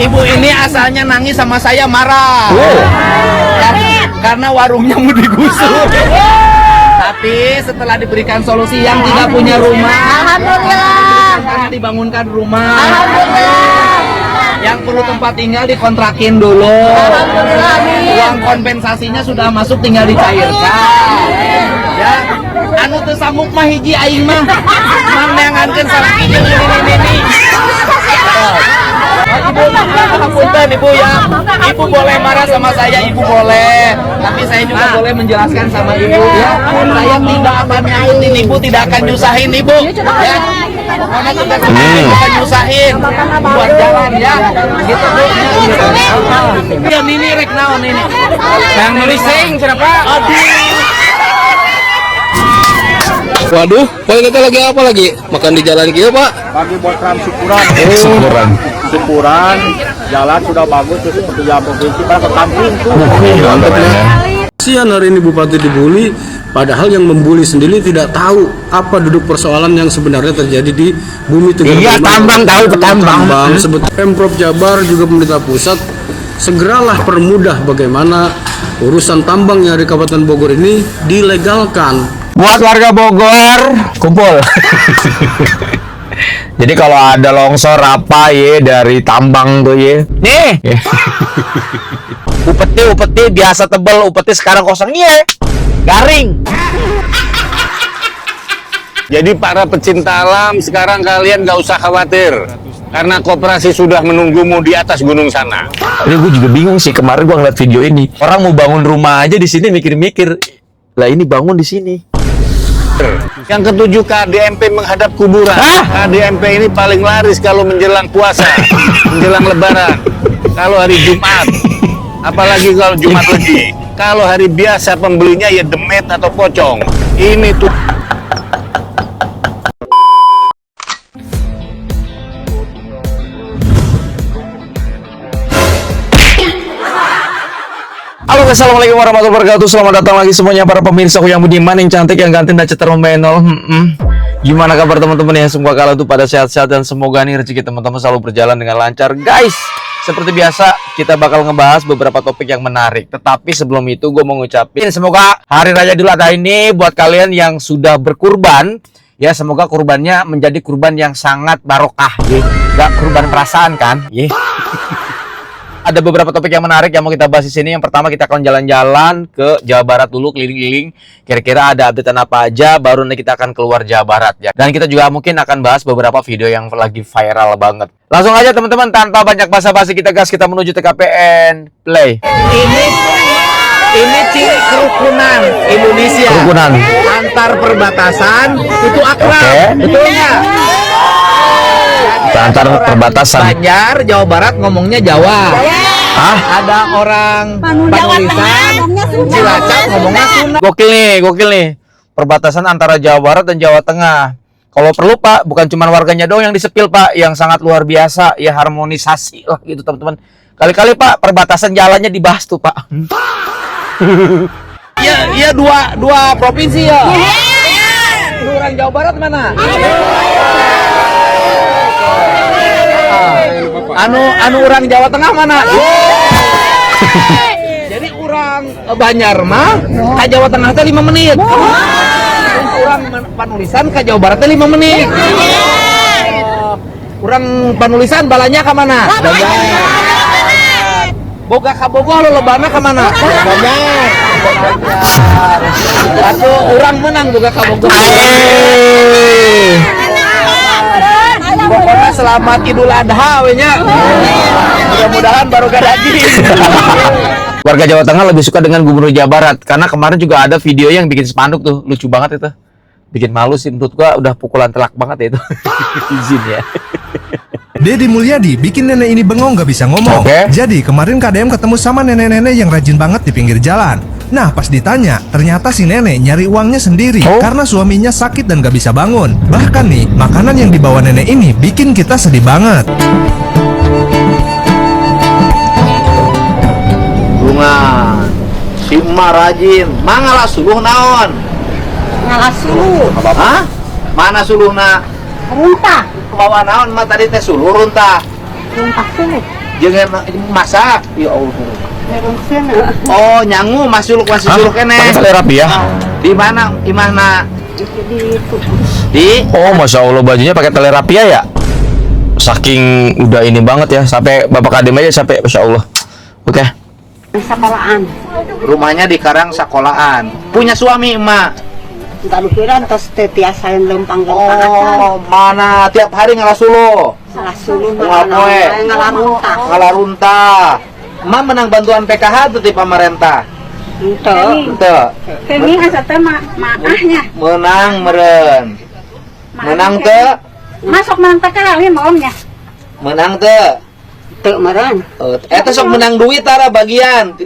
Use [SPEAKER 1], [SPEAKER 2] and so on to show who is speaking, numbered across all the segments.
[SPEAKER 1] Ibu ini asalnya nangis sama saya marah. Karena warungnya mau digusur. Tapi setelah diberikan solusi yang tidak punya rumah, alhamdulillah, karena dibangunkan rumah. Alhamdulillah. Yang perlu tempat tinggal dikontrakin dulu. Alhamdulillah. Uang kompensasinya sudah masuk, tinggal dicairkan. Ya, anu teu sanggup mah hiji aing mah. Mang neangankeun salaki jeung ini. Ibu, punten Ibu ya. Ibu boleh marah sama saya, Ibu boleh. Tapi saya juga boleh menjelaskan sama Ibu ya. Saya tidak akan nyakitin Ibu, tidak akan nyusahin Ibu. Ya. Pokoknya tidak akan nyusahin. Buat jalan ya. Gitu Bu. Ya ini rek naon ini. Yang nulis sing siapa?
[SPEAKER 2] Waduh, Pak kita lagi apa lagi? Makan di jalan gitu Pak?
[SPEAKER 3] Lagi buat syukuran. Syukuran, jalan sudah bagus terus seperti jalan provinsi, pada ke kampung tuh.
[SPEAKER 2] Mantap ya. Sian hari ini Bupati dibully, padahal yang membuli sendiri tidak tahu apa duduk persoalan yang sebenarnya terjadi di bumi Tegar.
[SPEAKER 3] Iya, tambang tahu tambang.
[SPEAKER 2] Sebut Pemprov Jabar juga pemerintah pusat segeralah permudah bagaimana urusan tambang yang ada di Kabupaten Bogor ini dilegalkan.
[SPEAKER 4] Buat warga Bogor kumpul. Jadi kalau ada longsor apa ya dari tambang tuh ya. Nih. Upeti biasa tebel, upeti sekarang kosong ya. Garing.
[SPEAKER 5] Jadi para pecinta alam, sekarang kalian gak usah khawatir. Karena koperasi sudah menunggumu di atas gunung sana.
[SPEAKER 4] Ini gue juga bingung sih, kemarin gue ngeliat video ini. Orang mau bangun rumah aja di sini mikir-mikir. Lah ini bangun di sini.
[SPEAKER 5] Yang ketujuh, KDMP menghadap kuburan. KDMP ini paling laris kalau menjelang puasa, menjelang lebaran. Kalau hari Jumat, apalagi kalau Jumat Legi. Kalau hari biasa pembelinya ya demet atau pocong. Ini tuh.
[SPEAKER 4] Halo, assalamualaikum warahmatullahi wabarakatuh. Selamat datang lagi semuanya para pemirsa yang budiman, yang cantik, yang ganteng, dan cetar membenol. Gimana kabar teman-teman ya? Semoga kalian tuh pada sehat-sehat dan semoga nih rezeki teman-teman selalu berjalan dengan lancar. Guys, seperti biasa kita bakal ngebahas beberapa topik yang menarik. Tetapi sebelum itu gue mau ngucapin semoga Hari Raya Idul Adha ini buat kalian yang sudah berkurban, ya semoga kurbannya menjadi kurban yang sangat barokah, ya. Gak kurban perasaan kan, ya. Ada beberapa topik yang menarik yang mau kita bahas di sini. Yang pertama kita akan jalan-jalan ke Jawa Barat dulu, keliling-keliling. Kira-kira ada updatean apa aja, baru nanti kita akan keluar Jawa Barat ya. Dan kita juga mungkin akan bahas beberapa video yang lagi viral banget. Langsung aja teman-teman, tanpa banyak basa-basi kita gas, kita menuju TKPN Play.
[SPEAKER 1] Ini ciri kerukunan Indonesia.
[SPEAKER 4] Kerukunan
[SPEAKER 1] Antar perbatasan itu akrab, betul nggak?
[SPEAKER 4] antar perbatasan.
[SPEAKER 1] Banjar, Jawa Barat ngomongnya Jawa. Ada orang Panulisan, Cilacap ngomongnya Sunda.
[SPEAKER 4] Gokil nih. Perbatasan antara Jawa Barat dan Jawa Tengah. Kalau perlu Pak, bukan cuma warganya doang yang disepil Pak, yang sangat luar biasa ya, harmonisasi lah gitu teman-teman. Kali-kali Pak perbatasan jalannya dibahas tuh Pak.
[SPEAKER 1] Iya dua provinsi ya. Orang Jawa Barat mana? Anu orang Jawa Tengah mana? Jadi orang Banjar mah ke Jawa Tengah teh 5 menit. Orang Panulisan ke Jawa Barat teh 5 menit. Orang Panulisan balanya ke mana? Banjar. Boga ka Bogor lobana ke mana? Banjar. Atuh orang menang boga ka Bogor. Pokoknya selamat Idul Adha we nya. Mudah-mudahan baru gak daging.
[SPEAKER 4] Warga Jawa Tengah lebih suka dengan Gubernur Jawa Barat karena kemarin juga ada video yang bikin spanduk tuh, lucu banget itu. Bikin malu sih menurut gua, udah pukulan telak banget ya itu. Izin ya.
[SPEAKER 6] Deddy Mulyadi bikin nenek ini bengong gak bisa ngomong. Jadi kemarin KDM ketemu sama nenek-nenek yang rajin banget di pinggir jalan. Nah pas ditanya, ternyata si nenek nyari uangnya sendiri karena suaminya sakit dan gak bisa bangun. Bahkan nih, makanan yang dibawa nenek ini bikin kita sedih banget.
[SPEAKER 1] Bunga, si emak rajin, mangala suluh naon?
[SPEAKER 7] Ngalah suluh.
[SPEAKER 1] Hah? Mana suluhna?
[SPEAKER 7] Runtah.
[SPEAKER 1] Bawa naon mah tadi teh suluh runtah.
[SPEAKER 7] Runtah suluh.
[SPEAKER 1] Jangan masak. Ya Allah. Oh, nyangu masuk kene.
[SPEAKER 4] Pakai tali rapi ya?
[SPEAKER 1] Di mana? Di
[SPEAKER 4] Oh, masya Allah bajunya pakai tali rapia ya? Saking udah ini banget ya, sampai bapak kadem aja sampai masya Allah. Oke.
[SPEAKER 7] Sekolahan.
[SPEAKER 1] rumahnya di Karang Sekolahan. Punya suami, emak?
[SPEAKER 7] Enggak lukiran terus tiasain lempang
[SPEAKER 1] Oh, mana tiap hari ngelasuluh?
[SPEAKER 7] salah suluh
[SPEAKER 1] Ngapoe?
[SPEAKER 7] ngalarunta.
[SPEAKER 1] Ngalarunta. Emak menang bantuan PKH tuh di pemerintah.
[SPEAKER 7] Ente.
[SPEAKER 1] Ente.
[SPEAKER 7] Kami asa teh maahnya.
[SPEAKER 1] Menang meren. Menang teu?
[SPEAKER 7] Masuk menang teh kali maunya.
[SPEAKER 1] Menang teu?
[SPEAKER 7] Teu meureun.
[SPEAKER 1] Eta sok menang duit tara bagian.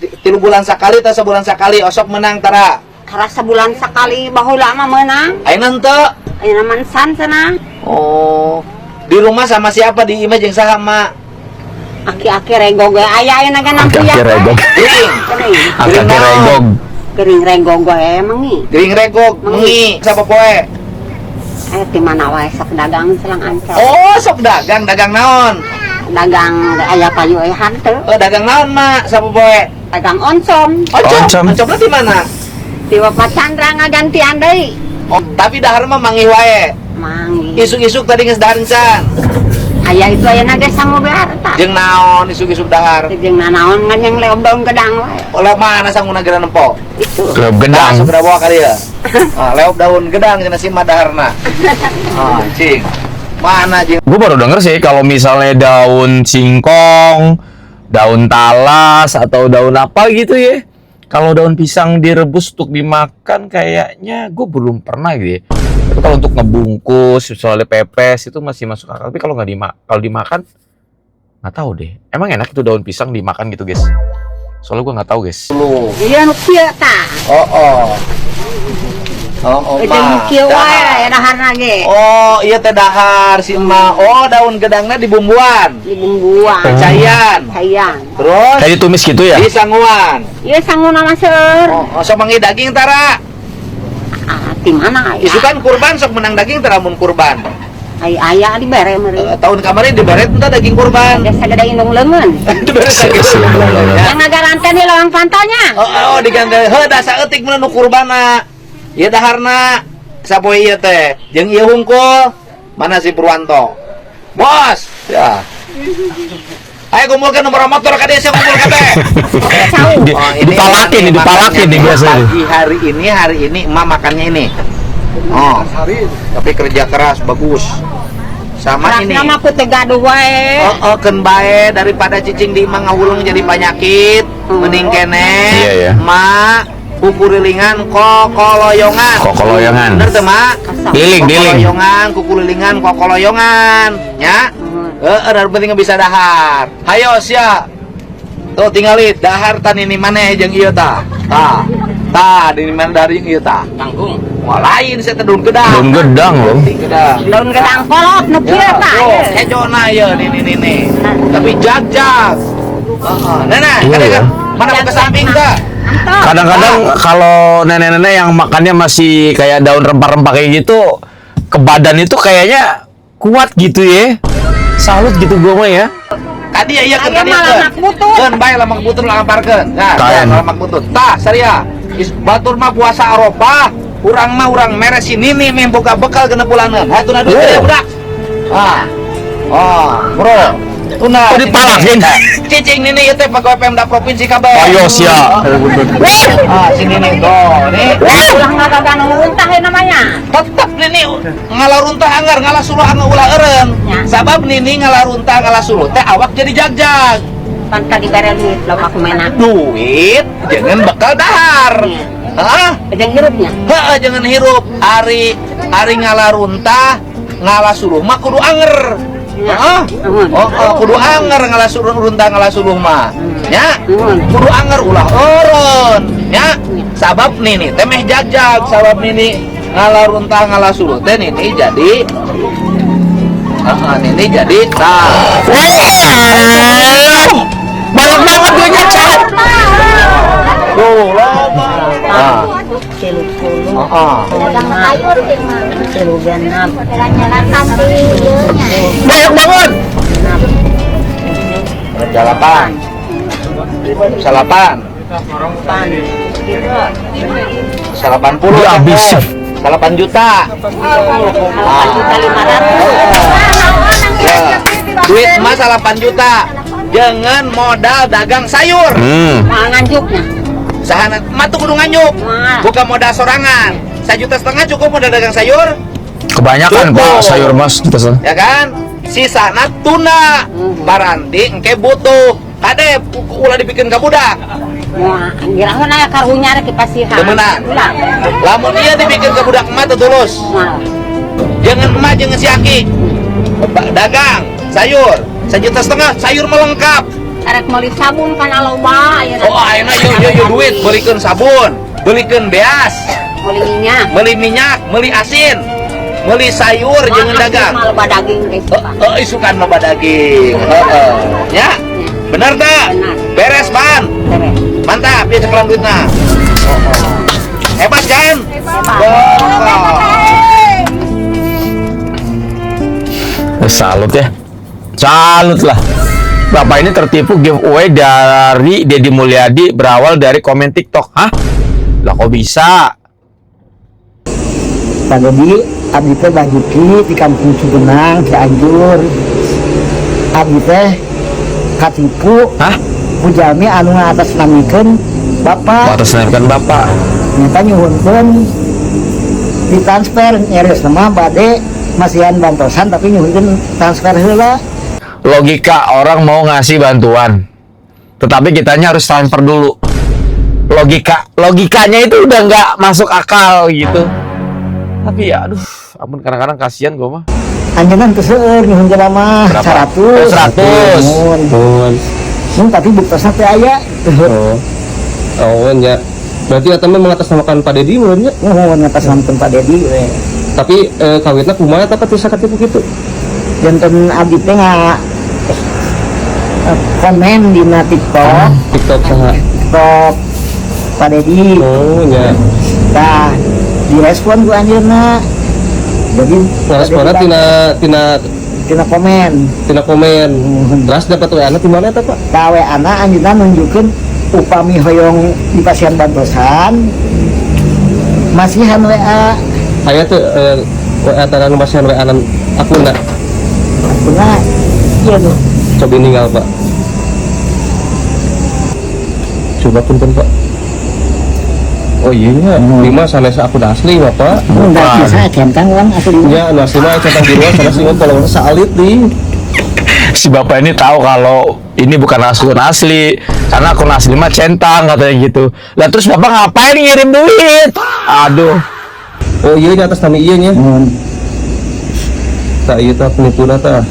[SPEAKER 1] 3 bulan sekali atau sebulan sekali osok menang tara.
[SPEAKER 7] Karena sebulan sekali baheula mah meunang.
[SPEAKER 1] Ayeuna teu?
[SPEAKER 7] Ayeuna mansan cenah.
[SPEAKER 1] Oh. Di rumah sama siapa di image yang saha, Mak?
[SPEAKER 7] Aki-aki regog we aya ayeuna kan nampi ya.
[SPEAKER 4] Aki-aki regog.
[SPEAKER 1] Gering.
[SPEAKER 4] Aki-aki regog.
[SPEAKER 7] Gering regog we mengi.
[SPEAKER 1] Gering regog, mengi. Sapa poe?
[SPEAKER 7] Di mana wae sok dagang selang ancol.
[SPEAKER 1] Oh, sok dagang naon?
[SPEAKER 7] Dagang aya payu aya hanteu.
[SPEAKER 1] Oh, dagang naon, Mak? Sapa poe?
[SPEAKER 7] Dagang oncom.
[SPEAKER 1] Oncom. Oncomna di mana?
[SPEAKER 7] Di Bapak Chandra ngagantian deui.
[SPEAKER 1] Oh, tapi dahar mah mangi wae.
[SPEAKER 7] Mangi.
[SPEAKER 1] Isuk-isuk tadi geus dahar encan.
[SPEAKER 7] Aya itu aya nage sangu bear ta.
[SPEAKER 1] Jeung naon isuk-isuk dahar?
[SPEAKER 7] Jeung nanaon ngan yang leom daun gedang wae.
[SPEAKER 1] Olah mana sanguna geura nempo?
[SPEAKER 7] Itu.
[SPEAKER 4] Leop gedang.
[SPEAKER 1] Sok bawa kali ya. Leop daun gedang cenah si madaharna. Cing. Mana jeung
[SPEAKER 4] Gue baru denger sih kalau misalnya daun singkong, daun talas atau daun apa gitu ya. Kalau daun pisang direbus untuk dimakan kayaknya gue belum pernah gitu ya. Tapi kalau untuk ngebungkus, misalnya pepes itu masih masuk akal. Tapi kalau kalau dimakan nggak tahu deh. Emang enak itu daun pisang dimakan gitu guys? Soalnya gue nggak tahu guys.
[SPEAKER 1] lu.
[SPEAKER 7] Iya nu kieu ta.
[SPEAKER 1] Oh.
[SPEAKER 7] Jeung kieu wae dahar nage.
[SPEAKER 1] Oh, iya teh dahar si emak. Oh, daun gedangna dibumbuan.
[SPEAKER 7] Di bumbuan.
[SPEAKER 1] Cayan.
[SPEAKER 7] Cayan.
[SPEAKER 1] Terus
[SPEAKER 4] Kayak ditumis gitu ya?
[SPEAKER 1] di sanguan.
[SPEAKER 7] Ieu sanguna mah seur.
[SPEAKER 1] Oh, sok mangi daging tara.
[SPEAKER 7] Di mana aya?
[SPEAKER 1] Isukan kurban sok menang daging tara mun kurban.
[SPEAKER 7] Aya di bare meuri.
[SPEAKER 1] Tahun kemarin diberet entah daging kurban.
[SPEAKER 7] Desa gede indung leungeun.
[SPEAKER 1] Diberet daging.
[SPEAKER 7] Yang ngagaranten di lawang pantaunya.
[SPEAKER 1] Oh, diganti. Heuh, da saeutik mun nu kurbanna. Ieu daharna sapoe ieu teh. Jeung ieu hungkul. Mana si Purwanto? Bos. Ya. Ayo kumpulkan nomor motor ka dieu kumpul kabeh.
[SPEAKER 4] Dipalakin nih biasanya.
[SPEAKER 1] Hari ini emak makannya ini. Oh, tapi kerja keras bagus. Sama ini.
[SPEAKER 7] Nama putih gaduh wae.
[SPEAKER 1] Ken bae daripada cicing di imah ngahuleng jadi penyakit. Mending kene.
[SPEAKER 4] Iya, iya.
[SPEAKER 1] Mak kukurilingan kokoloyongan.
[SPEAKER 4] Kokoloyongan.
[SPEAKER 1] Bener teh, Mak?
[SPEAKER 4] Diling.
[SPEAKER 1] Kokoloyongan, kukurilingan, kokoloyongan. Nya? Heeh, penting bisa dahar. Hayo sia. Tuh tinggalit dahar tan ini maneh jeung ieu tah. Tah di mana dari ieu tah? Tanggung. Wah lain saya teh daun gedang.
[SPEAKER 4] Daun gedang loh.
[SPEAKER 7] Daun gedang kolot nu kieu ta.
[SPEAKER 1] Hejona ieu nih. Tapi jag-jag. Heeh. Nenek,
[SPEAKER 4] Iya,
[SPEAKER 1] kan mana mau ke samping teh?
[SPEAKER 4] Kadang-kadang kalau nenek-nenek yang makannya masih kayak daun rempah-rempah kayak gitu, ke badan itu kayaknya kuat gitu ya. Salut gitu gue mah ya.
[SPEAKER 1] Tadi ya
[SPEAKER 7] Aya malah mak butut.
[SPEAKER 1] Keun bae lamak butut lamparkeun. Nah,
[SPEAKER 4] Kaen.
[SPEAKER 1] lamak butut. Tah, saria. Batur mah puasa Arafah, urang meres si Nini meh boga bekal genep bulaneun. Hatur adu teh budak. Bro. Tuna.
[SPEAKER 4] Oh, dipalakin.
[SPEAKER 1] Cicing Nini ieu teh pegawai Pemda provinsi kabeh.
[SPEAKER 4] Ayo sia.
[SPEAKER 1] Si Nini tuh, nih.
[SPEAKER 7] Ulah ngagagan untah we namanya.
[SPEAKER 1] Tetep Nini ngalaruntah anggar ngalasuruh anu ulah eureun.
[SPEAKER 7] Ya.
[SPEAKER 1] Sabab Nini ngalaruntah ngalasuruh teh awak jadi jag-jag.
[SPEAKER 7] Pantah dibere duit loba kumena.
[SPEAKER 1] Duit jangan bekal dahar. Hah?
[SPEAKER 7] Jeung hirupnya.
[SPEAKER 1] Heeh, jangan hirup. Ari ngalaruntah ngalasuruh mah kudu anger. Heeh. Kudu anger ngalasuruh mah. Nya? Kudu anger ulah eureun. Nya? Sabab Nini teh meh jag-jag, sabab Nini ngalaruntah ngalasuruh teh Nini jadi Nini jadi tah.
[SPEAKER 4] Banyak banget duitnya, Cak.
[SPEAKER 1] Tuh, lama.
[SPEAKER 4] Banyak banget.
[SPEAKER 1] salapan. Salapan. Salapan puluh.
[SPEAKER 4] Habis.
[SPEAKER 1] 8 juta. Ya. Duit emas 8 juta. Jangan modal dagang sayur.
[SPEAKER 7] Nganjuknya.
[SPEAKER 1] Sahana emak tuh kudu nganjuk. Bukan modal sorangan. 1,5 juta cukup modal dagang sayur.
[SPEAKER 4] Kebanyakan
[SPEAKER 1] Cukup.
[SPEAKER 4] Pak sayur mas.
[SPEAKER 1] Ya kan? Sisana tuna. Baranti engke butuh. Kade ulah dibikin ka budak.
[SPEAKER 7] Wah, ngirang na karunya rek pasihan.
[SPEAKER 1] Demenan. Lamun iya dibikin ke budak emak tuh tulus. Jangan emak jangan si Aki. Dagang sayur 1,5 juta sayur melengkap.
[SPEAKER 7] Arek meuli sabun kana loba ayeuna.
[SPEAKER 1] Oh ayeuna yo duit belikeun sabun, belikeun beas,
[SPEAKER 7] Meuli minyak,
[SPEAKER 1] beli minyak, beli asin, beli sayur jangan dagang.
[SPEAKER 7] Mah loba daging guys.
[SPEAKER 1] Isukan loba daging. Ya. Benar tak? Beres ban. Mantap, dia sekelang duitnya. Hebat kan?
[SPEAKER 4] Salut ya. Salut lah. Bapak ini tertipu giveaway dari Deddy Mulyadi berawal dari komen TikTok. Hah? Lah kok bisa?
[SPEAKER 8] Pak Deddy, abdi teh bajuki di kampung Cugenang, Cianjur. Abdi teh katipu.
[SPEAKER 4] Hah?
[SPEAKER 8] Ku jalmi anu atas namikeun Bapak.
[SPEAKER 4] Atas namakan Bapak.
[SPEAKER 8] Nyata nyuhunkeun ditransfer nyeres nama bade masihan bantosan tapi nyuhunkeun transfer heula.
[SPEAKER 4] Logika orang mau ngasih bantuan, tetapi kitanya harus transfer dulu. Logikanya itu udah nggak masuk akal gitu. Tapi ya, aduh, ampun kadang-kadang kasihan gue mah.
[SPEAKER 8] Anjeunna teu seueur nyuhunkeun mah 100.
[SPEAKER 4] 100.
[SPEAKER 8] Tapi buktosna teh aya.
[SPEAKER 2] Oh ya. Berarti eta mah mengatasnamakan Pak Deddy mulanya.
[SPEAKER 8] Nuhun ngatasnamakeun Pak Deddy we.
[SPEAKER 2] Tapi kawitna kumaha eta teh sakatipu kitu?
[SPEAKER 8] Janten abdi teh komen di TikTok.
[SPEAKER 2] TikTok saha?
[SPEAKER 8] TikTok Pak Deddy.
[SPEAKER 2] Oh nya.
[SPEAKER 8] Nah, direspon ku anjeunna. Jadi
[SPEAKER 2] Responnya tina
[SPEAKER 8] komen.
[SPEAKER 2] Terus dapat WA-na di mana eta, Pak?
[SPEAKER 8] Ka WA-na anjeunna nunjukeun upami hoyong di pasien bantosan. Masihan WA.
[SPEAKER 2] Aya teh WA tara nu masihan WA-na akunna.
[SPEAKER 8] Akunna ieu tuh.
[SPEAKER 2] Coba ninggal, Pak. Coba punten, Pak. Oh iya nya, lima sanes akun asli Bapak.
[SPEAKER 8] Enggak bisa centang kan asli.
[SPEAKER 2] Ya, anu asli mah centang di luar sanes lima follower salit di.
[SPEAKER 4] Si Bapak ini tahu kalau ini bukan akun asli, karena akun asli mah centang katanya gitu. Lah terus Bapak ngapain ngirim duit? Aduh.
[SPEAKER 2] Oh iya nya atas nama iya nya. Tak iya tah penipuna tah.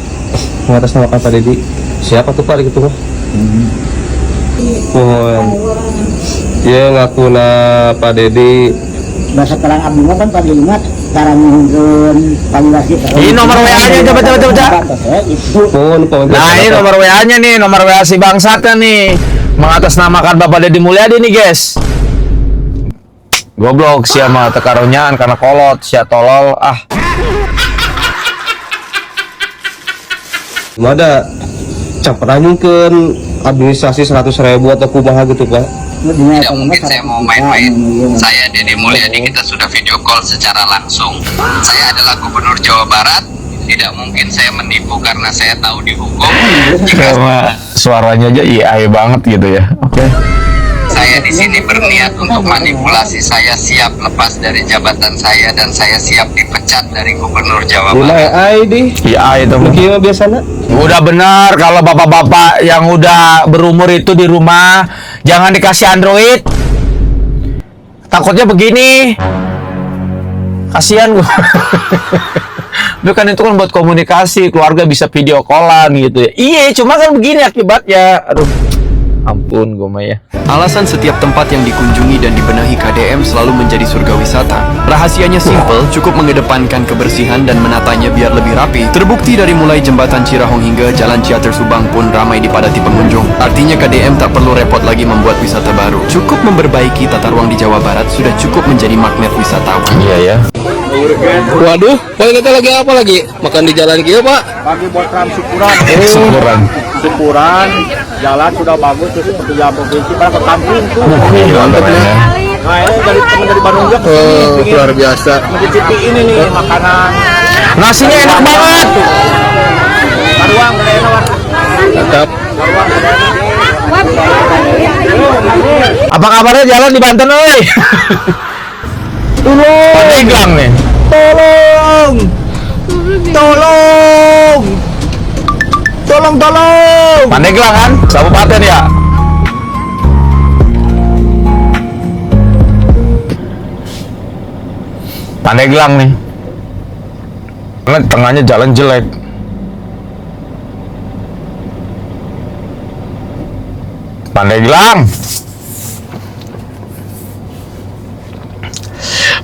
[SPEAKER 2] Mengatasnamakan Pak Deddy. Siapa tuh Pak gitu mah? Mohon. Ya ngakuna Pak Deddy.
[SPEAKER 8] Bahasa terang abdi mah kan Pak Deddy mah cara nyuhunkeun validasi.
[SPEAKER 4] Ini nomor WA-nya coba.
[SPEAKER 2] Mohon.
[SPEAKER 4] Nah ini nomor WA-nya nih, nomor WA si bangsatnya nih, mengatasnamakan Bapak Deddy Mulyadi nih guys. Goblok sia mah tekaronyan karena kolot sia tolol ah.
[SPEAKER 2] Mada campurankeun administrasi 100.000 atau kumaha gitu Pak.
[SPEAKER 9] Tidak mungkin saya mau main-main. Saya Deddy Mulyadi, kita sudah video call secara langsung. Saya adalah Gubernur Jawa Barat. Tidak mungkin saya menipu karena saya tahu dihukum. Jika
[SPEAKER 4] Suaranya aja iya banget gitu ya. Oke.
[SPEAKER 9] saya di sini berniat untuk manipulasi, saya siap lepas dari jabatan saya dan saya siap dipecat dari Gubernur Jawa Barat.
[SPEAKER 2] Mulai ID.
[SPEAKER 4] Iya itu
[SPEAKER 2] Gimana biasanya?
[SPEAKER 4] udah benar kalau bapak-bapak yang udah berumur itu di rumah jangan dikasih Android. Takutnya begini. Kasihan gua. Bukan itu kan buat komunikasi, keluarga bisa video callan gitu ya. Iya, cuma kan begini akibatnya. Aduh. Ampun gue mah ya.
[SPEAKER 10] Alasan setiap tempat yang dikunjungi dan dibenahi KDM selalu menjadi surga wisata. Rahasianya simple, cukup mengedepankan kebersihan dan menatanya biar lebih rapi. Terbukti dari mulai jembatan Cirahong hingga Jalan Ciater Subang pun ramai dipadati pengunjung. Artinya KDM tak perlu repot lagi membuat wisata baru. Cukup memperbaiki tata ruang di Jawa Barat sudah cukup menjadi magnet wisatawan.
[SPEAKER 4] Iya ya.
[SPEAKER 2] Waduh, Pak kita lagi apa lagi? Makan di jalan gitu Pak?
[SPEAKER 3] Lagi buat ram syukuran.
[SPEAKER 4] Syukuran.
[SPEAKER 3] syukuran jalan sudah bagus terus seperti yang provinsi pada ke kampung tuh.
[SPEAKER 2] Mantap ya.
[SPEAKER 3] Nah ini dari teman dari Bandung juga kesini,
[SPEAKER 2] Luar biasa.
[SPEAKER 3] mencicipi ini nih makanan.
[SPEAKER 4] Nasinya enak banget.
[SPEAKER 3] Karuang ada enak.
[SPEAKER 2] Mantap.
[SPEAKER 4] Apa kabarnya jalan di Banten, oi? Pandeglang nih. Tolong. Pandeglang kan? Kabupaten ya? Pandeglang nih. Karena tengahnya jalan jelek. Pandeglang.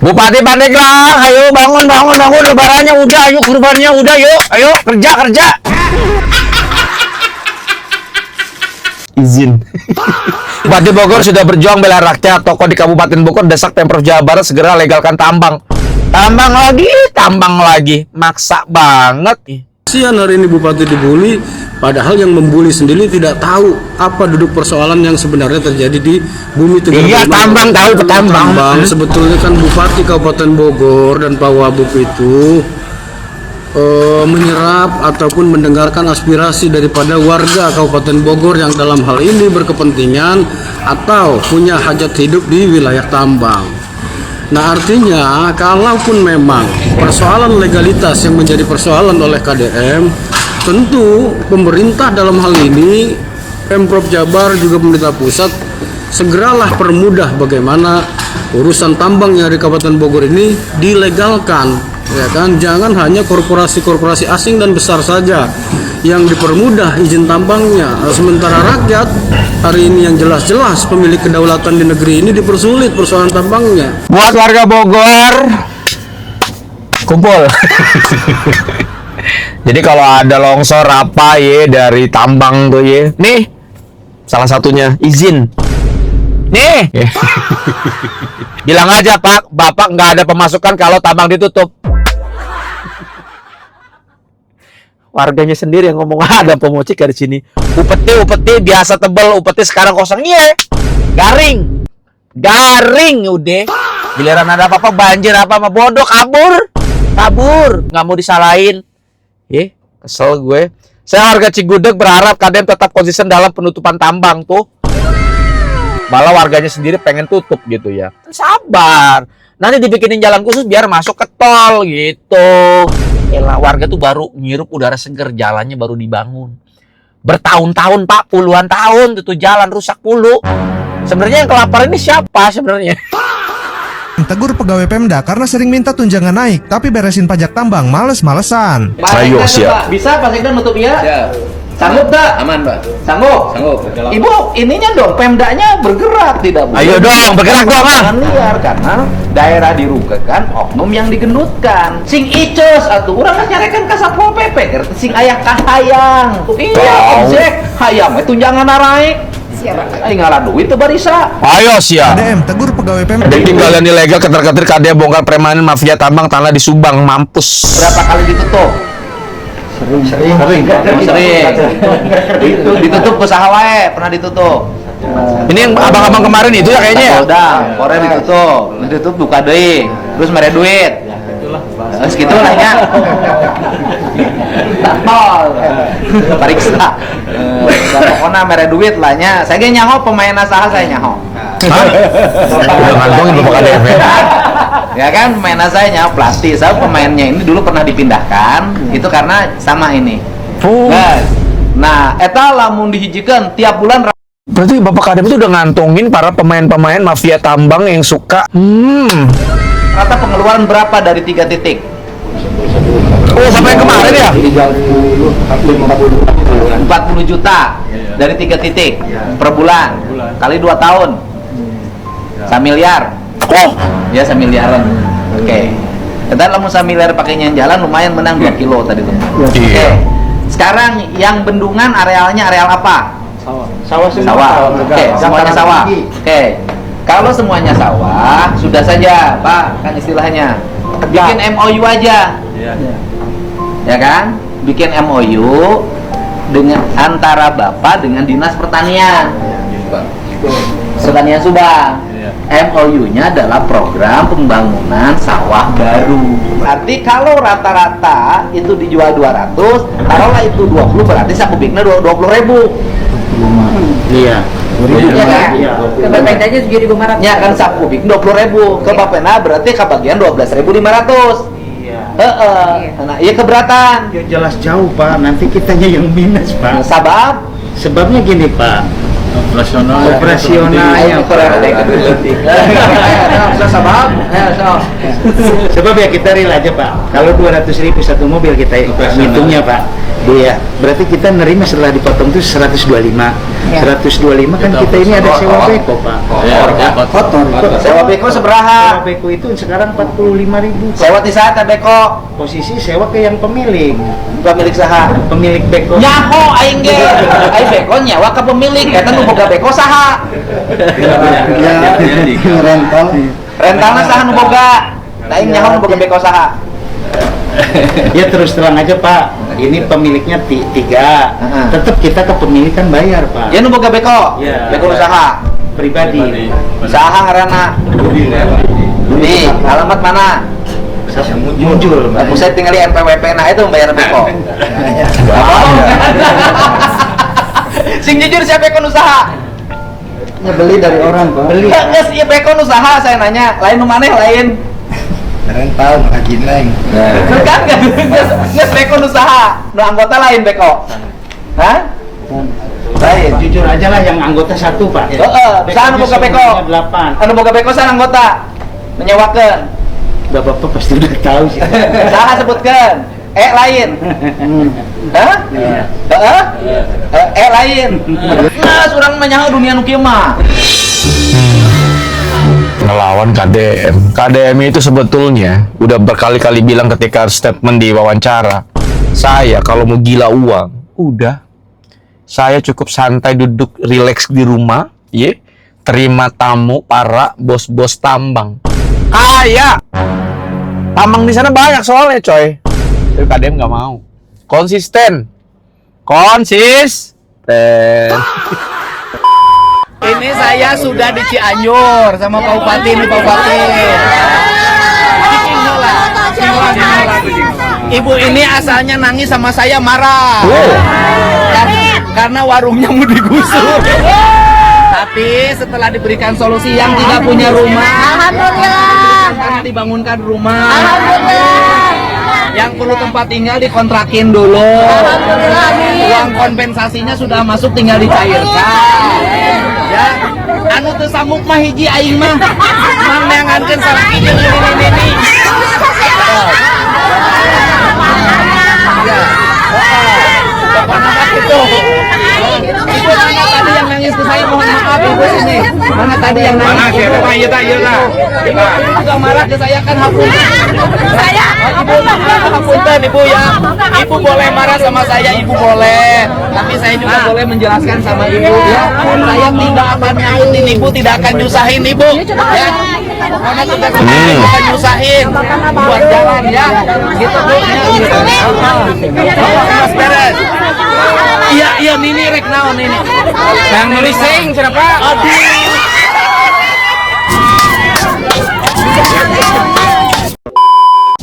[SPEAKER 4] Bupati Pandeglang, ayo bangun, lebarannya udah, ayo kurbannya udah, yuk, ayo kerja. Izin. Bupati Bogor sudah berjuang bela rakyat. Tokoh di Kabupaten Bogor desak Pemprov Jawa Barat segera legalkan tambang. Tambang lagi, maksa banget.
[SPEAKER 2] Kasihan hari ini Bupati dibully, padahal yang membuli sendiri tidak tahu apa duduk persoalan yang sebenarnya terjadi di bumi Tegar.
[SPEAKER 4] Iya, tambang tahu petambang.
[SPEAKER 2] Sebetulnya kan Bupati Kabupaten Bogor dan Pak Wabub itu menyerap ataupun mendengarkan aspirasi daripada warga Kabupaten Bogor yang dalam hal ini berkepentingan atau punya hajat hidup di wilayah tambang. Nah, artinya kalaupun memang persoalan legalitas yang menjadi persoalan oleh KDM, tentu pemerintah dalam hal ini, Pemprov Jabar juga pemerintah pusat, segeralah permudah bagaimana urusan tambang yang ada di Kabupaten Bogor ini dilegalkan, ya kan? Jangan hanya korporasi-korporasi asing dan besar saja yang dipermudah izin tambangnya, sementara rakyat hari ini yang jelas-jelas pemilik kedaulatan di negeri ini dipersulit persoalan tambangnya.
[SPEAKER 4] Buat warga Bogor, kumpul. Jadi kalau ada longsor apa ya dari tambang tuh ya, nih salah satunya izin. Nih, bilang aja Pak, Bapak nggak ada pemasukan kalau tambang ditutup. Warganya sendiri yang ngomong ada pemucik dari sini. Upeti biasa tebel, upeti sekarang kosong. Iya, garing udah. Giliran ada apa-apa banjir apa sama bodoh kabur, nggak mau disalahin. Kesel gue. Saya warga Cigudeg berharap KDM tetap konsisten dalam penutupan tambang tuh. Malah warganya sendiri pengen tutup gitu ya. Sabar. Nanti dibikinin jalan khusus biar masuk ke tol gitu. Elah, warga tuh baru ngirup udara seger, jalannya baru dibangun. Bertahun-tahun Pak, puluhan tahun tuh jalan rusak mulu. Sebenarnya yang kelaparan ini siapa sebenarnya?
[SPEAKER 6] Tegur pegawai Pemda karena sering minta tunjangan naik, tapi beresin pajak tambang males-malesan.
[SPEAKER 4] Ayo siap.
[SPEAKER 1] Bisa Pak Sekda nutup ya? Sanggup tak? Aman Pak. Sanggup? Ibu, ininya dong, Pemdanya bergerak tidak boleh.
[SPEAKER 4] Ayo dong, bergerak dong ah.
[SPEAKER 1] Liar karena daerah dirugikan, oknum yang digendutkan. Sing icos atuh urang nyarekan ka Satpol PP, sing aya kahayang. Iya, objek hayam tunjangan naik. Ayo ngalah duit teu barisa.
[SPEAKER 4] Ayo siap.
[SPEAKER 6] KDM tegur pegawai Pemda.
[SPEAKER 4] Tinggalan ilegal keter-keter KDM bongkar premanin mafia tambang tanah di Subang, mampus.
[SPEAKER 1] Berapa kali ditutup? Sering. Ditutup usaha wae, pernah ditutup.
[SPEAKER 4] Ini yang abang-abang kemarin itu ya kayaknya ya?
[SPEAKER 1] Udah, pore ditutup buka deui, terus mere duit. Segitu lah ya. Tatol. Pariksa. Pokoknya mere duit lah nya. Saya ge nyaho pemain asaha saya nyaho.
[SPEAKER 4] Udah ngantongin Bapak KDM ya?
[SPEAKER 1] Ya kan pemain saya nyaho pelatih. Saya pemainnya ini dulu pernah dipindahkan. Itu karena sama ini. Nah, eta lamun dihijikeun tiap bulan.
[SPEAKER 4] Berarti Bapak KDM itu udah ngantongin para pemain-pemain mafia tambang yang suka
[SPEAKER 1] Rata pengeluaran berapa dari 3 titik?
[SPEAKER 4] Oh, sampai kemarin ya?
[SPEAKER 1] 40 juta dari 3 titik per bulan kali 2 tahun 1 miliar.
[SPEAKER 4] Oh
[SPEAKER 1] ya 1 miliaran. Oke. Kita lamun 1 miliar pakainya jalan lumayan menang 2 kilo tadi tuh. Oke. Sekarang yang bendungan arealnya areal apa? Sawah. Oke, semuanya sawah. Oke. Kalau semuanya sawah, sudah saja, Pak, kan istilahnya. Bikin MOU aja. Ya kan? Bikin MOU. dengan antara Bapak dengan Dinas Pertanian. Pertanian Subang. MOU-nya adalah program pembangunan sawah baru. Berarti kalau rata-rata itu dijual 200, taruhlah itu 20, berarti saku biknya 20.000.
[SPEAKER 3] Iya.
[SPEAKER 1] Iya kan?
[SPEAKER 7] Ke bapaknya juga di Bumarat.
[SPEAKER 1] Ya kan saku bik 20.000, ke Bapena berarti kebagian 12.500. Nah, iya keberatan.
[SPEAKER 3] Ya jelas jauh Pak, nanti kitanya yang minus Pak.
[SPEAKER 1] Sabab
[SPEAKER 3] Sebabnya gini Pak, operasionalnya sebab ya kita real aja Pak. Kalau 200.000 satu mobil kita hitungnya Pak, iya berarti kita nerima setelah dipotong itu 125. 125 kan kita ini ada sewa beko Pak.
[SPEAKER 1] sewa beko seberaha?
[SPEAKER 3] Sewa beko itu sekarang 45.000.
[SPEAKER 1] Sewa di saat beko
[SPEAKER 3] Posisi sewa ke yang pemilik
[SPEAKER 1] saha?
[SPEAKER 3] Pemilik beko.
[SPEAKER 1] Nyaho aing ge. Aing beko nyawa ke pemilik, eta nu boga beko saha? Rentalna saha nu boga? Aing nyaho nu boga beko saha?
[SPEAKER 3] Ya terus terang aja Pak, ini pemiliknya tiga, tetap kita ke pemilik kan bayar Pak.
[SPEAKER 1] Ya nu boga beko?
[SPEAKER 3] Ya.
[SPEAKER 1] Beko saha?
[SPEAKER 3] Pribadi.
[SPEAKER 1] Saha ngaranna? Nih, alamat mana?
[SPEAKER 3] Muncul.
[SPEAKER 1] Saya tinggal di NPWP, nah itu membayar beko. Sing jujur siapa beko usaha?
[SPEAKER 8] Ya beli dari orang Pak.
[SPEAKER 3] Beli.
[SPEAKER 1] Geus ieu beko usaha saya nanya, lain nu maneh lain.
[SPEAKER 8] Rental ngajin lain.
[SPEAKER 1] Kan geus beko usaha, nu anggota lain beko. Hah?
[SPEAKER 3] Lain, jujur aja lah yang anggota satu Pak.
[SPEAKER 1] Heeh, saha nu boga beko?
[SPEAKER 3] 8.
[SPEAKER 1] Anu boga beko saha anggota? Menyewakeun.
[SPEAKER 3] Bapak pasti udah tahu sih.
[SPEAKER 1] Saha sebutkeun? Lain. Hah? Heeh? Lain. Nah, urang mah nyaho dunia nu kieu mah.
[SPEAKER 4] Ngelawan KDM. KDM itu sebetulnya udah berkali-kali bilang ketika statement di wawancara, saya kalau mau gila uang, udah. Saya cukup santai duduk relax di rumah, terima tamu para bos-bos tambang. Kaya. Tambang di sana banyak soalnya, coy. Tapi KDM nggak mau. Konsisten.
[SPEAKER 1] Ini saya sudah di Cianjur sama Pak Bupati nih, Pak Bupati. Ibu ini asalnya nangis sama saya marah. Karena warungnya mau digusur. Tapi setelah diberikan solusi yang tidak punya rumah, alhamdulillah, karena dibangunkan rumah, alhamdulillah, yang perlu tempat tinggal dikontrakin dulu, alhamdulillah, uang kompensasinya sudah masuk tinggal dicairkan. Ya, anu teu samuk mah hiji aing mah mang neangankeun salaki jeung ini. Ibu mana tadi yang nangis ke saya, mohon maaf ibu sini. Mana tadi yang nangis? Mana siapa? Iya. Ibu juga marah ke saya kan hapunten. Saya hapunten ibu ya. Ibu boleh marah sama saya, ibu boleh. Tapi saya juga boleh menjelaskan sama ibu ya. Saya tidak akan nyakitin ibu, tidak akan nyusahin ibu. Ya. Pokoknya tugas saya bukan nyusahin, buat jalan ya. Gitu bu. Mas beres. Iya Nini rek naon ini. Yang nulis sing siapa? Aduh.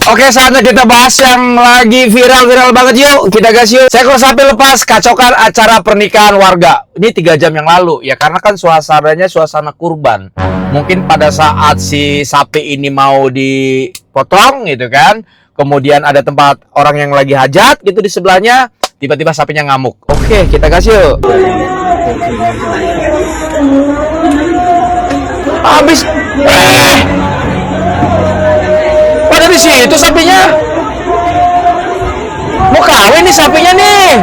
[SPEAKER 4] Oke, saatnya kita bahas yang lagi viral banget yuk. Kita gas yuk. Seekor sapi lepas kacokan acara pernikahan warga. Ini 3 jam yang lalu ya, karena kan suasananya suasana kurban. Mungkin pada saat si sapi ini mau dipotong gitu kan. Kemudian ada tempat orang yang lagi hajat gitu di sebelahnya. Tiba-tiba sapinya ngamuk. Oke, kita gas yuk. Habis. Pada di situ sapinya. Mau kawin nih sapinya nih.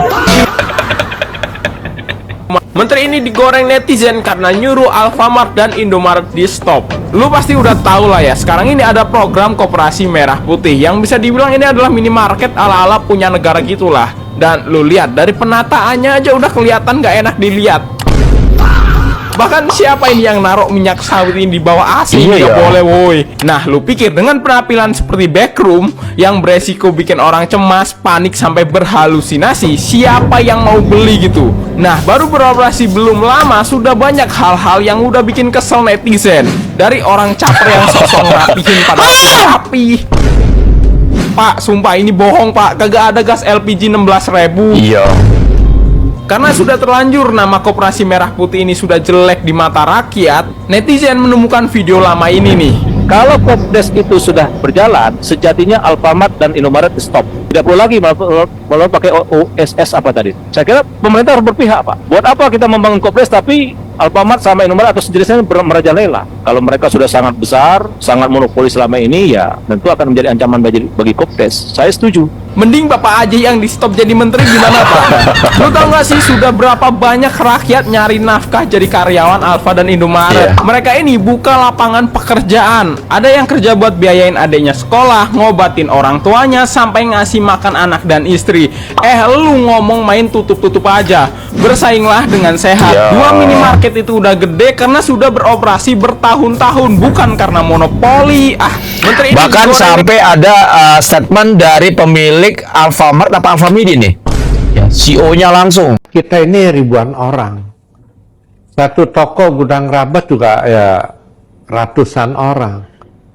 [SPEAKER 11] Menteri ini digoreng netizen karena nyuruh Alfamart dan Indomaret di stop. Lu pasti udah tahu lah ya, sekarang ini ada program Koperasi Merah Putih yang bisa dibilang ini adalah minimarket ala-ala punya negara gitulah. Dan lu lihat dari penataannya aja udah kelihatan gak enak dilihat. Bahkan siapa ini yang naruh minyak sawit ini di bawah AC?
[SPEAKER 4] Iya,
[SPEAKER 11] Nggak
[SPEAKER 4] ya.
[SPEAKER 11] boleh woi. Nah lu pikir dengan penampilan seperti Backroom yang beresiko bikin orang cemas, panik sampai berhalusinasi, siapa yang mau beli gitu? Nah baru beroperasi belum lama sudah banyak hal-hal yang udah bikin kesel netizen. Dari orang caper yang sosok rapihin padahal rapi. Pak, sumpah ini bohong pak, kagak ada gas LPG 16.000.
[SPEAKER 4] Iya.
[SPEAKER 11] Karena sudah terlanjur nama Koperasi Merah Putih ini sudah jelek di mata rakyat, netizen menemukan video lama ini nih.
[SPEAKER 5] Kalau Kopdes itu sudah berjalan, sejatinya Alfamart dan Indomaret stop. Tidak perlu lagi malah pakai OSS apa tadi. Saya kira pemerintah harus berpihak, Pak. Buat apa kita membangun Kopdes tapi Alfamart sama Indomaret atau sejenisnya merajalela? Kalau mereka sudah sangat besar, sangat monopoli selama ini, ya tentu akan menjadi ancaman bagi Kopdes. Saya setuju.
[SPEAKER 11] Mending bapak aja yang di stop jadi menteri gimana pak? Lu tau gak sih sudah berapa banyak rakyat nyari nafkah jadi karyawan Alfa dan Indomaret? Mereka ini buka lapangan pekerjaan. Ada yang kerja buat biayain adiknya sekolah, ngobatin orang tuanya, sampai ngasih makan anak dan istri. Lu ngomong main tutup-tutup aja. Bersainglah dengan sehat. Dua minimarket itu udah gede karena sudah beroperasi bertahun-tahun, bukan karena monopoli. Menteri ini
[SPEAKER 4] Bahkan sampai ada statement dari pemilik Alfamart apa Alfamidi nih, ya, CEO-nya langsung.
[SPEAKER 12] Kita ini ribuan orang. Satu toko gudang Rabat juga ya ratusan orang.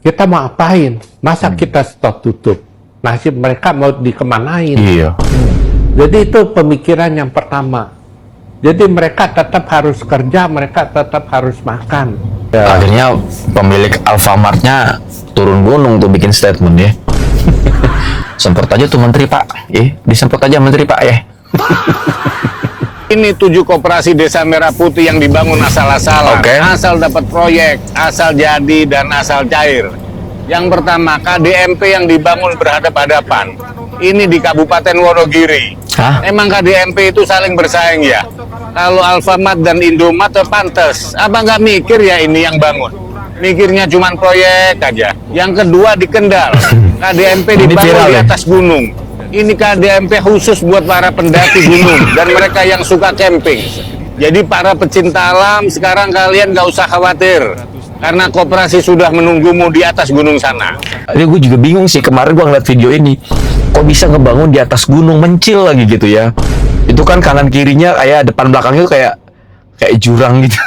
[SPEAKER 12] Kita mau apain? Masa kita stop tutup? Nasib mereka mau dikemanain?
[SPEAKER 4] Iya.
[SPEAKER 12] Jadi itu pemikiran yang pertama. Jadi mereka tetap harus kerja, mereka tetap harus makan. Ya.
[SPEAKER 4] Akhirnya pemilik Alfamart-nya turun gunung tuh bikin statement ya. Semprot aja tuh menteri pak, disemprot aja menteri pak ya.
[SPEAKER 5] Ini 7 koperasi desa Merah Putih yang dibangun asal-asalan, asal dapat proyek, asal jadi dan asal cair. Yang pertama KDMP yang dibangun berhadap-hadapan. Ini di Kabupaten Wonogiri. Emang KDMP itu saling bersaing ya? Kalau Alfamart dan Indomaret pantes, apa nggak mikir ya ini yang bangun? Mikirnya cuma proyek aja. Yang kedua di Kendal, KDMP dibangun di atas gunung. Ini KDMP khusus buat para pendaki gunung dan mereka yang suka camping. Jadi para pecinta alam sekarang kalian nggak usah khawatir karena koperasi sudah menunggumu di atas gunung sana.
[SPEAKER 4] Gue juga bingung sih kemarin gue ngeliat video ini, kok bisa ngebangun di atas gunung mencil lagi gitu ya? Itu kan kanan kirinya kayak depan belakangnya tuh kayak jurang gitu.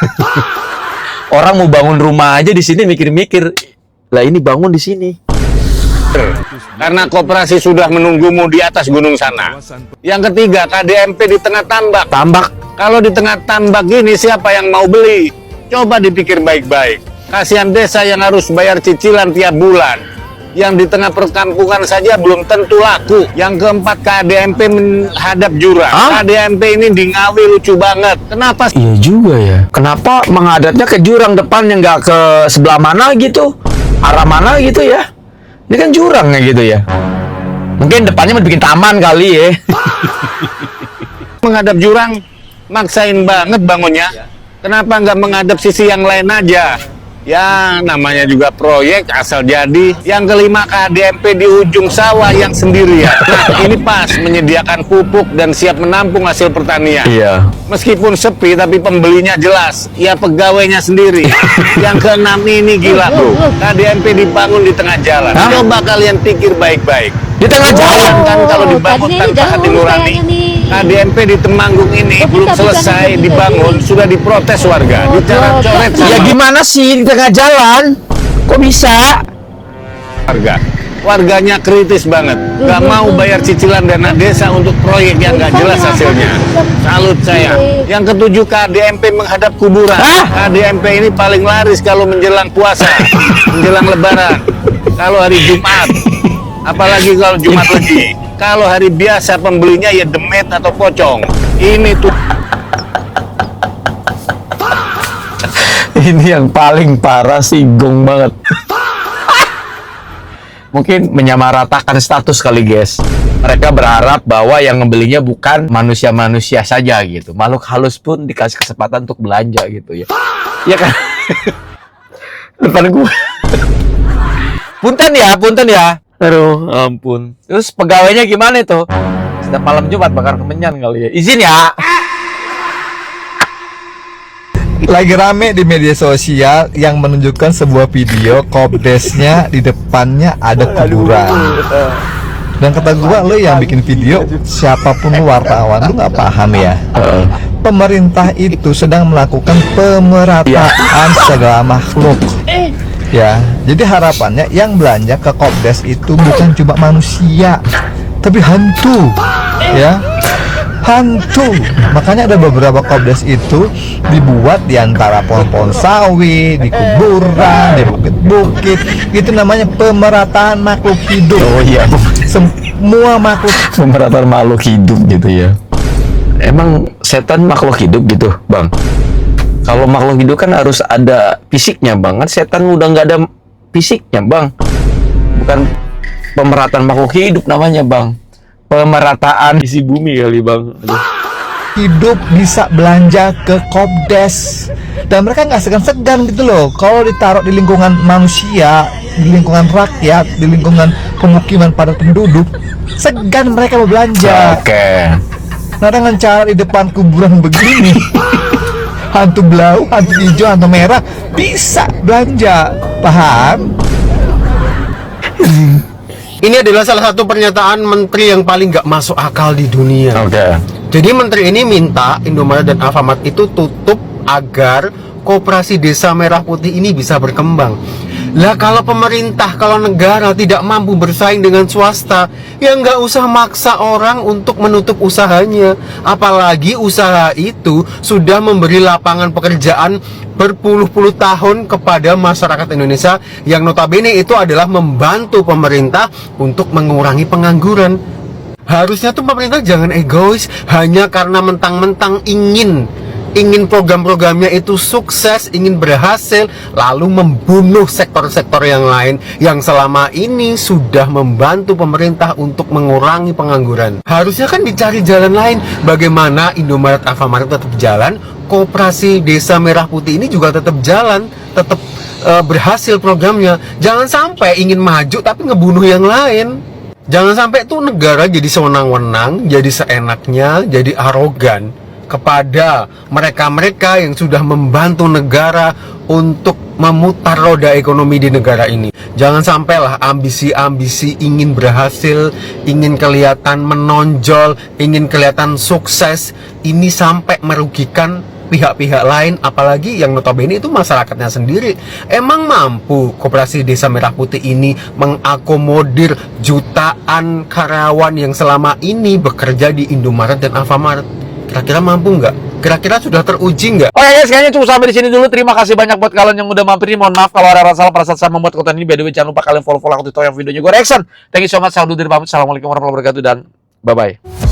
[SPEAKER 4] Orang mau bangun rumah aja di sini mikir-mikir, lah ini bangun di sini.
[SPEAKER 5] Karena koperasi sudah menunggumu di atas gunung sana. Yang ketiga, KDMP di tengah tambak. Kalau di tengah tambak gini, siapa yang mau beli? Coba dipikir baik-baik. Kasihan desa yang harus bayar cicilan tiap bulan. Yang di tengah perkampungan saja belum tentu laku. Yang keempat, KDMP menghadap jurang. KDMP ini di Ngawi lucu banget. Kenapa?
[SPEAKER 4] Iya juga ya. Kenapa menghadapnya ke jurang depannya nggak ke sebelah mana gitu? Arah mana gitu ya? Ini kan jurangnya gitu ya. Mungkin depannya mau bikin taman kali ya.
[SPEAKER 5] Menghadap jurang, maksain banget bangunnya. Kenapa nggak menghadap sisi yang lain aja? Ya, namanya juga proyek asal jadi. Yang kelima, KDMP di ujung sawah yang sendirian. Nah, ini pas menyediakan pupuk dan siap menampung hasil pertanian.
[SPEAKER 4] Iya.
[SPEAKER 5] Meskipun sepi, tapi pembelinya jelas. Ya, pegawainya sendiri. Yang keenam ini gila, bro. KDMP dibangun di tengah jalan. Coba kalian pikir baik-baik.
[SPEAKER 4] Di tengah jalan
[SPEAKER 5] kan kalau dibangun tanpa hati nurani. KDMP di Temanggung ini belum selesai dibangun, sudah diprotes warga, dicoret-coret.
[SPEAKER 4] Ya gimana sih di tengah jalan? Kok bisa?
[SPEAKER 5] Warganya kritis banget, nggak mau bayar cicilan dana desa untuk proyek yang nggak jelas hasilnya. Salut saya. Yang ketujuh, KDMP menghadap kuburan. KDMP ini paling laris kalau menjelang puasa, menjelang Lebaran, kalau hari Jumat, apalagi kalau Jumat Legi. Kalau hari biasa pembelinya ya demet atau pocong. Ini tuh.
[SPEAKER 4] Ini yang paling parah sih, gong banget. Mungkin menyamaratakan status kali guys. Mereka berharap bahwa yang ngebelinya bukan manusia-manusia saja gitu. Makhluk halus pun dikasih kesempatan untuk belanja gitu ya. Iya kan? Depan gua. Punten ya. Aduh, ampun. Terus pegawainya gimana itu? Setiap malam Jumat bakar kemenyan kali ya. Izin ya.
[SPEAKER 13] Lagi rame di media sosial yang menunjukkan sebuah video Kopdesnya di depannya ada kuburan. Dan kata gua, lo yang bikin video, siapapun lu wartawan, lu nggak paham ya. Pemerintah itu sedang melakukan pemerataan segala makhluk. Ya, jadi harapannya yang belanja ke Kopdes itu bukan cuma manusia, tapi hantu, ya, hantu. Makanya ada beberapa Kopdes itu dibuat di antara pohon-pohon sawi, di kuburan, di bukit-bukit. Itu namanya pemerataan makhluk hidup.
[SPEAKER 4] Oh iya,
[SPEAKER 13] semua makhluk.
[SPEAKER 4] Pemerataan makhluk hidup gitu ya. Emang setan makhluk hidup gitu, Bang? Kalau makhluk hidup kan harus ada fisiknya, Bang. Kan setan udah nggak ada fisiknya, Bang. Bukan pemerataan makhluk hidup namanya, Bang. Pemerataan isi bumi kali, Bang. Aduh.
[SPEAKER 13] Hidup bisa belanja ke Kopdes. Dan mereka nggak segan-segan gitu loh. Kalau ditaruh di lingkungan manusia, di lingkungan rakyat, di lingkungan pemukiman padat penduduk, segan mereka mau belanja.
[SPEAKER 4] Oke.
[SPEAKER 13] Nah, dengan cara di depan kuburan begini, hantu blau, hantu hijau, hantu merah bisa belanja, paham?
[SPEAKER 2] Ini adalah salah satu pernyataan menteri yang paling nggak masuk akal di dunia.
[SPEAKER 4] Oke.
[SPEAKER 2] Jadi menteri ini minta Indomaret dan Alfamart itu tutup agar koperasi Desa Merah Putih ini bisa berkembang. Lah kalau pemerintah, kalau negara tidak mampu bersaing dengan swasta, ya nggak usah maksa orang untuk menutup usahanya. Apalagi usaha itu sudah memberi lapangan pekerjaan berpuluh-puluh tahun kepada masyarakat Indonesia, yang notabene itu adalah membantu pemerintah untuk mengurangi pengangguran. Harusnya tuh pemerintah jangan egois hanya karena mentang-mentang ingin program-programnya itu sukses, ingin berhasil, lalu membunuh sektor-sektor yang lain yang selama ini sudah membantu pemerintah untuk mengurangi pengangguran. Harusnya kan dicari jalan lain. Bagaimana Indomaret, Alfamart tetap jalan, koperasi Desa Merah Putih ini juga tetap jalan, tetap berhasil programnya. Jangan sampai ingin maju tapi ngebunuh yang lain. Jangan sampai tuh negara jadi sewenang-wenang, jadi seenaknya, jadi arogan kepada mereka-mereka yang sudah membantu negara untuk memutar roda ekonomi di negara ini. Jangan sampailah ambisi-ambisi ingin berhasil, ingin kelihatan menonjol, ingin kelihatan sukses, ini sampai merugikan pihak-pihak lain, apalagi yang notabene itu masyarakatnya sendiri. Emang mampu koperasi Desa Merah Putih ini mengakomodir jutaan karyawan yang selama ini bekerja di Indomaret dan Alfamart? Kira-kira mampu nggak? Kira-kira sudah teruji nggak?
[SPEAKER 4] Oke guys, kayaknya cukup sampai di sini dulu. Terima kasih banyak buat kalian yang udah mampir. Mohon maaf kalau ada salah pada saat saya membuat konten ini. By the way, jangan lupa kalian follow aku di yang videonya gue reaction. Thank you so much. Saya undur diri pamit. Assalamualaikum warahmatullahi wabarakatuh dan bye-bye.